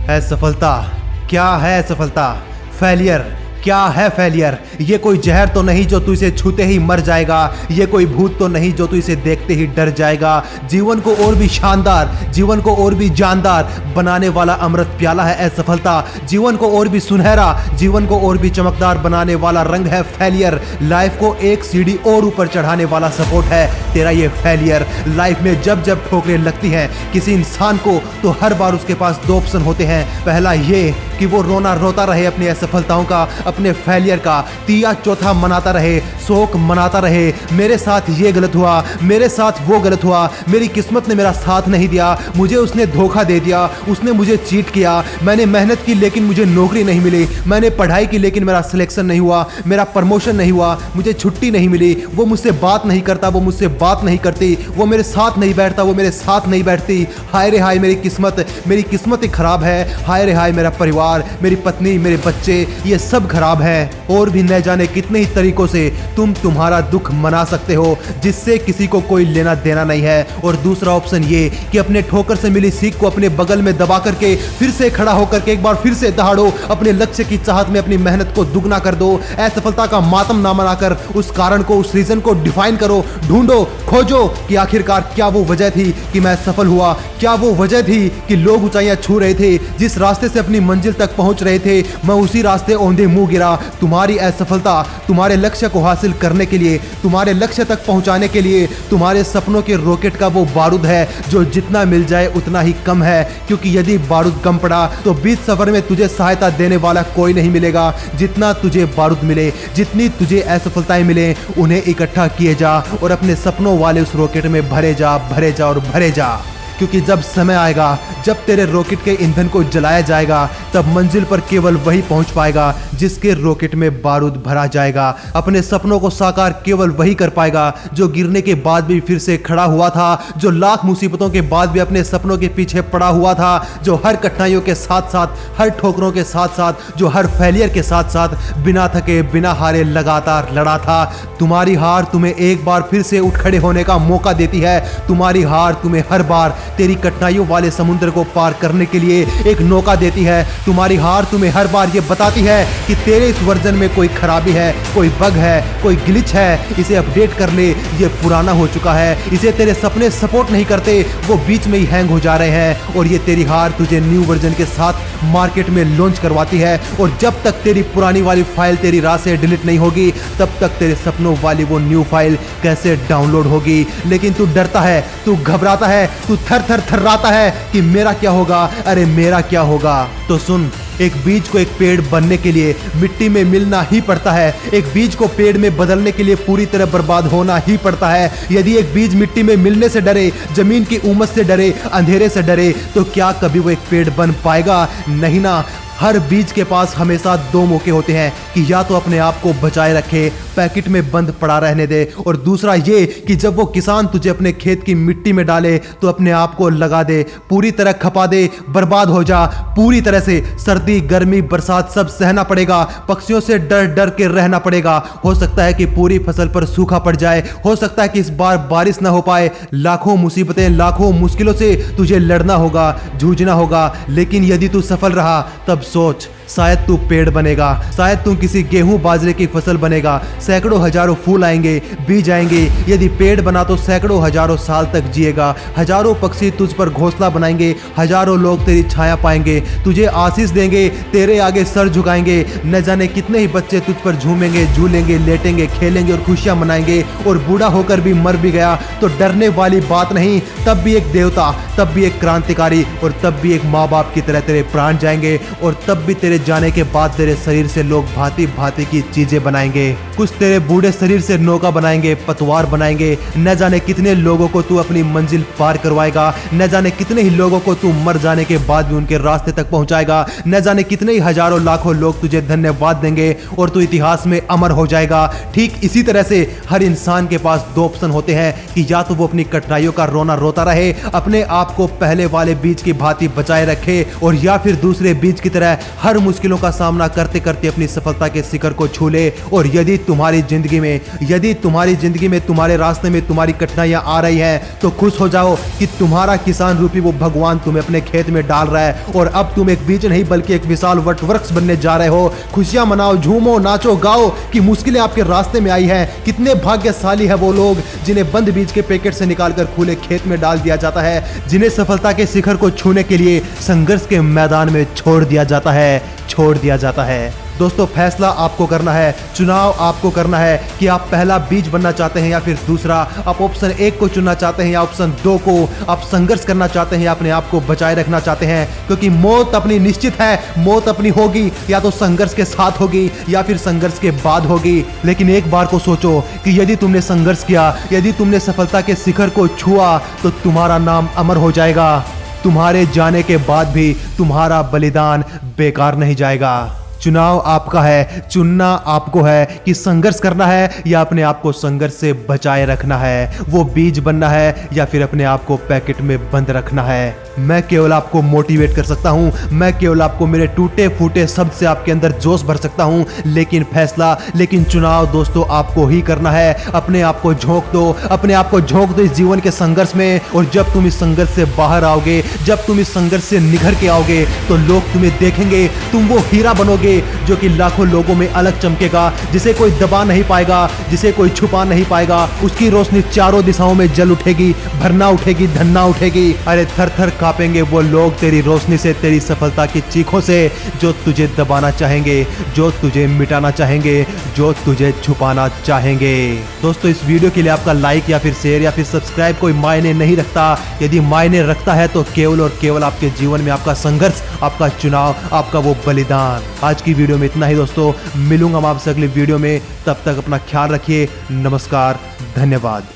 असफलता क्या है? असफलता, फेलियर क्या है? फेलियर ये कोई जहर तो नहीं जो तू इसे छूते ही मर जाएगा, ये कोई भूत तो नहीं जो तू इसे देखते ही डर जाएगा। जीवन को और भी शानदार, जीवन को और भी जानदार बनाने वाला अमृत प्याला है असफलता। जीवन को और भी सुनहरा, जीवन को और भी चमकदार बनाने वाला रंग है फेलियर। लाइफ को एक सीढ़ी और ऊपर चढ़ाने वाला सपोर्ट है तेरा ये फेलियर। लाइफ में जब जब ठोकरें लगती हैं किसी इंसान को, तो हर बार उसके पास दो ऑप्शन होते हैं। पहला ये कि वो रोना रोता रहे अपनी असफलताओं का, अपने फेलियर का, तिया चौथा मनाता रहे, शोक मनाता रहे। मेरे साथ ये गलत हुआ, मेरे साथ वो गलत हुआ, मेरी किस्मत ने मेरा साथ नहीं दिया, मुझे उसने धोखा दे दिया, उसने मुझे चीट किया, मैंने मेहनत की लेकिन मुझे नौकरी नहीं मिली, मैंने पढ़ाई की लेकिन मेरा सिलेक्शन नहीं हुआ, मेरा प्रमोशन नहीं हुआ, मुझे छुट्टी नहीं मिली, वो मुझसे बात नहीं करता, वो मुझसे बात नहीं करती, वो मेरे साथ नहीं बैठता, वो मेरे साथ नहीं बैठती। हाय रे हाय मेरी किस्मत ही खराब है। हाय रे हाय मेरा परिवार, मेरी पत्नी, मेरे बच्चे, ये सब खराब है। और भी न जाने कितने ही तरीकों से तुम्हारा दुख मना सकते हो जिससे किसी को कोई लेना देना नहीं है। और दूसरा ऑप्शन ये कि अपने ठोकर से मिली सीख को अपने बगल में दबा करके फिर से खड़ा होकर के एक बार फिर से दहाड़ो, अपने लक्ष्य की चाहत में अपनी मेहनत को दुगना कर दो। असफलता का मातम ना मनाकर उस कारण को, उस रीजन को डिफाइन करो, ढूंढो, खोजो कि आखिरकार क्या वो वजह थी कि मैं सफल हुआ, क्या वो वजह थी कि लोग ऊंचाइयां छू रहे थे, जिस रास्ते से अपनी मंजिल तक पहुंच रहे थे मैं उसी रास्ते औंधे मुंह गिरा। तुम्हारी असफलता तुम्हारे लक्ष्य को हासिल करने के लिए, तुम्हारे लक्ष्य तक पहुंचाने के लिए तुम्हारे सपनों के रॉकेट का वो बारूद है जो जितना मिल जाए उतना ही कम है। क्योंकि यदि बारूद कम पड़ा तो बीच सफर में तुझे सहायता देने वाला कोई नहीं मिलेगा। जितना तुझे बारूद मिले, जितनी तुझे असफलताएं मिले, उन्हें इकट्ठा किए जा और अपने सपनों वाले उस रॉकेट में भरे जा, भरे जा और भरे जा। क्योंकि जब समय आएगा, जब तेरे रॉकेट के ईंधन को जलाया जाएगा, तब मंजिल पर केवल वही पहुंच पाएगा जिसके रॉकेट में बारूद भरा जाएगा। अपने सपनों को साकार केवल वही कर पाएगा जो गिरने के बाद भी फिर से खड़ा हुआ था, जो लाख मुसीबतों के बाद भी अपने सपनों के पीछे पड़ा हुआ था, जो हर कठिनाइयों के साथ साथ, हर ठोकरों के साथ साथ, जो हर फेलियर के साथ साथ बिना थके, बिना हारे लगातार लड़ा था। तुम्हारी हार तुम्हें एक बार फिर से उठ खड़े होने का मौका देती है। तुम्हारी हार तुम्हें हर बार तेरी कठिनाइयों वाले समुद्र को पार करने के लिए एक मौका देती है। तुम्हारी हार तुम्हें हर बार ये बताती है कि तेरे इस वर्जन में कोई खराबी है, कोई बग है, कोई ग्लिच है, इसे अपडेट कर ले, ये पुराना हो चुका है, इसे तेरे सपने सपोर्ट नहीं करते, वो बीच में ही हैंग हो जा रहे हैं। और ये तेरी हार तुझे न्यू वर्जन के साथ मार्केट में लॉन्च करवाती है। और जब तक तेरी पुरानी वाली फाइल तेरी राह से डिलीट नहीं होगी, तब तक तेरे सपनों वाली वो न्यू फाइल कैसे डाउनलोड होगी। लेकिन तू डरता है, तू घबराता है, तू थर थर थर्राता है कि मेरा क्या होगा, अरे मेरा क्या होगा। तो सुन, एक बीज को एक पेड़ बनने के लिए मिट्टी में मिलना ही पड़ता है। एक बीज को पेड़ में बदलने के लिए पूरी तरह बर्बाद होना ही पड़ता है। यदि एक बीज मिट्टी में मिलने से डरे, जमीन की उमस से डरे, अंधेरे से डरे, तो क्या कभी वो एक पेड़ बन पाएगा? नहीं ना। हर बीज के पास हमेशा दो मौके होते हैं कि या तो अपने आप को बचाए रखे, पैकेट में बंद पड़ा रहने दे, और दूसरा ये कि जब वो किसान तुझे अपने खेत की मिट्टी में डाले तो अपने आप को लगा दे, पूरी तरह खपा दे, बर्बाद हो जा पूरी तरह से। सर्दी, गर्मी, बरसात सब सहना पड़ेगा, पक्षियों से डर डर के रहना पड़ेगा। हो सकता है कि पूरी फसल पर सूखा पड़ जाए, हो सकता है कि इस बार बारिश ना हो पाए, लाखों मुसीबतें, लाखों मुश्किलों से तुझे लड़ना होगा, जूझना होगा। लेकिन यदि तू सफल रहा, तब सोच, शायद तू पेड़ बनेगा, शायद तू किसी गेहूं बाजरे की फसल बनेगा, सैकड़ों हजारों फूल आएंगे, बीज आएंगे। यदि पेड़ बना तो सैकड़ों हजारों साल तक जिएगा, हजारों पक्षी तुझ पर घोंसला बनाएंगे, हजारों लोग तेरी छाया पाएंगे, तुझे आशीष देंगे, तेरे आगे सर झुकाएंगे। न जाने कितने ही बच्चे तुझ पर झूमेंगे, झूलेंगे, लेटेंगे, खेलेंगे और खुशियां मनाएंगे। और बूढ़ा होकर भी मर भी गया तो डरने वाली बात नहीं, तब भी एक देवता, तब भी एक क्रांतिकारी, और तब भी एक माँ बाप की तरह तेरे प्राण जाएंगे। और तब भी तेरे जाने के बाद तेरे शरीर से लोग भांति भांति की चीजें बनाएंगे। कुछ तेरे बूढ़े शरीर से नौका बनाएंगे, पतवार बनाएंगे। न जाने कितने लोगों को तू अपनी मंजिल पार करवाएगा, न जाने कितने ही लोगों को तू मर जाने के बाद भी उनके रास्ते तक पहुंचाएगा, न जाने कितने ही हजारों लाखों लोग तुझे धन्यवाद देंगे और तू इतिहास में अमर हो जाएगा। ठीक इसी तरह से हर इंसान के पास दो ऑप्शन होते हैं कि या तो वो अपनी कठिनाइयों का रोना रोता रहे, अपने आप को पहले वाले बीज की भांति बचाए रखे, और या फिर दूसरे बीज की तरह हर मुश्किलों का सामना करते करते अपनी सफलता के शिखर को छू ले। और यदि तुम्हारी जिंदगी में तुम्हारे रास्ते में तुम्हारी कठिनाइयां आ रही हैं तो खुश हो जाओ कि तुम्हारा किसान रूपी वो भगवान तुम्हें अपने खेत में डाल रहा है और अब तुम एक बीज नहीं बल्कि एक विशाल वट वृक्ष बनने जा रहे हो। खुशियां मनाओ, झूमो, नाचो, गाओ कि मुश्किलें आपके रास्ते में आई हैं। कितने भाग्यशाली है वो लोग जिन्हें बंद बीज के पैकेट से निकालकर खुले खेत में डाल दिया जाता है, जिन्हें सफलता के शिखर को छूने के लिए संघर्ष के मैदान में छोड़ दिया जाता है। दोस्तों, फैसला आपको करना है, चुनाव आपको करना है कि आप पहला बीज बनना चाहते हैं या फिर दूसरा। आप ऑप्शन 1 को चुनना चाहते हैं या ऑप्शन 2 को। आप संघर्ष करना चाहते हैं या अपने आप को बचाए रखना चाहते हैं, क्योंकि मौत अपनी निश्चित है। मौत अपनी होगी या तो संघर्ष के साथ होगी या फिर संघर्ष के बाद होगी। लेकिन एक बार को सोचो कि यदि तुमने संघर्ष किया, यदि तुमने सफलता के शिखर को छुआ तो तुम्हारा नाम अमर हो जाएगा। तुम्हारे जाने के बाद भी तुम्हारा बलिदान बेकार नहीं जाएगा। चुनाव आपका है, चुनना आपको है कि संघर्ष करना है या अपने आप को संघर्ष से बचाए रखना है। वो बीज बनना है या फिर अपने आप को पैकेट में बंद रखना है। मैं केवल आपको मोटिवेट कर सकता हूं, मैं केवल आपको मेरे टूटे फूटे शब्द से आपके अंदर जोश भर सकता हूं, लेकिन चुनाव दोस्तों आपको ही करना है। अपने आप को झोंक दो इस जीवन के संघर्ष में। और जब तुम इस संघर्ष से बाहर आओगे, जब तुम इस संघर्ष से निखर के आओगे तो लोग तुम्हें देखेंगे। तुम वो हीरा बनोगे जो कि लाखों लोगों में अलग चमकेगा, जिसे कोई दबा नहीं पाएगा, जिसे कोई छुपा नहीं पाएगा। उसकी रोशनी चारों दिशाओं में जल उठेगी, भरना उठेगी, धन्ना उठेगी। अरे थर थर कांपेंगे वो लोग तेरी रोशनी से, तेरी सफलता की चीखों से, जो तुझे दबाना चाहेंगे, जो तुझे मिटाना चाहेंगे, जो तुझे छुपाना चाहेंगे। दोस्तों, इस वीडियो के लिए आपका लाइक या फिर शेयर या फिर सब्सक्राइब कोई मायने नहीं रखता। यदि मायने रखता है तो केवल और केवल आपके जीवन में आपका संघर्ष, आपका चुनाव, आपका वो बलिदान। आज की वीडियो में इतना ही दोस्तों, मिलूंगा मैं आपसे अगली वीडियो में। तब तक अपना ख्याल रखिए। नमस्कार, धन्यवाद।